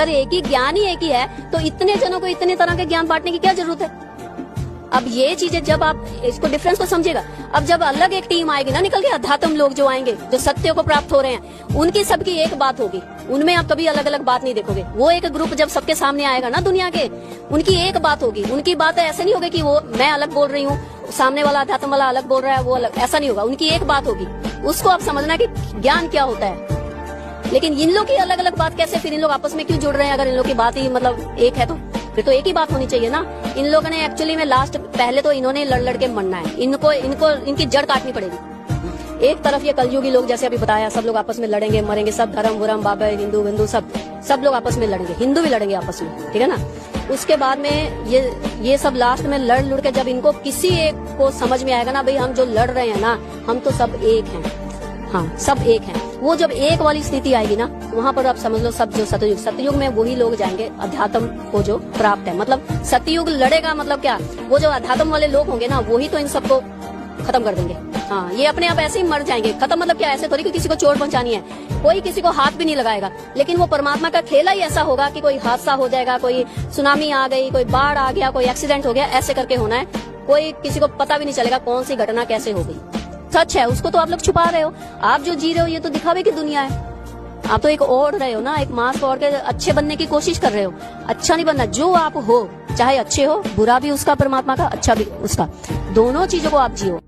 अगर एक ही ज्ञान ही एक ही है तो इतने जनों को इतने तरह के ज्ञान बांटने की क्या जरूरत है। अब ये चीजें जब आप इसको डिफरेंस को समझिएगा, अब जब अलग एक टीम आएगी ना निकल के, अध्यात्म लोग जो आएंगे जो सत्य को प्राप्त हो रहे हैं, उनकी सबकी एक बात होगी, उनमें आप कभी अलग अलग बात नहीं देखोगे। वो एक ग्रुप जब सबके सामने आएगा ना दुनिया के, उनकी एक बात होगी। उनकी बात ऐसे नहीं होगी कि वो मैं अलग बोल रही हूँ, सामने वाला अध्यात्म वाला अलग बोल रहा है, वो अलग, ऐसा नहीं होगा। उनकी एक बात होगी, उसको आप समझना कि ज्ञान क्या होता है। लेकिन इन लोग की अलग अलग बात कैसे, फिर इन लोग आपस में क्यों जुड़ रहे हैं? अगर इन लोग की बात ही मतलब एक है तो फिर तो एक ही बात होनी चाहिए ना। इन लोगों ने एक्चुअली में लास्ट पहले तो इन्होंने लड़ के मरना है, इनकी जड़ काटनी पड़ेगी। एक तरफ ये कलयुगी लोग जैसे अभी बताया, सब लोग आपस में लड़ेंगे मरेंगे, सब धर्म वरम बाबा हिंदू सब लोग आपस में लड़ेंगे, हिंदू भी लड़ेंगे आपस में, ठीक है ना। उसके बाद में ये सब लास्ट में लड़ के जब इनको किसी एक को समझ में आएगा ना, भाई हम जो लड़ रहे हैं ना, हम तो सब एक हैं, हाँ सब एक हैं। वो जब एक वाली स्थिति आएगी ना, वहाँ पर आप समझ लो सब जो सतयुग में वही लोग जाएंगे अध्यात्म को जो प्राप्त है। मतलब सतयुग लड़ेगा मतलब क्या, वो जो अध्यात्म वाले लोग होंगे ना, वही तो इन सबको खत्म कर देंगे। हाँ, ये अपने आप ऐसे ही मर जाएंगे। खत्म मतलब क्या, ऐसे थोड़ी कि किसी को चोट पहुंचानी है, कोई किसी को हाथ भी नहीं लगाएगा। लेकिन वो परमात्मा का खेला ही ऐसा होगा कि कोई हादसा हो जाएगा, कोई सुनामी आ गई, कोई बाढ़ आ गया, कोई एक्सीडेंट हो गया, ऐसे करके होना है। कोई किसी को पता भी नहीं चलेगा कौन सी घटना कैसे हो गई। सच है, उसको तो आप लोग छुपा रहे हो। आप जो जी रहे हो ये तो दिखावे की दुनिया है। आप तो एक ओढ़ रहे हो ना, एक मास्क ओढ़ के अच्छे बनने की कोशिश कर रहे हो। अच्छा नहीं बनना, जो आप हो, चाहे अच्छे हो, बुरा भी उसका परमात्मा का, अच्छा भी उसका, दोनों चीजों को आप जियो।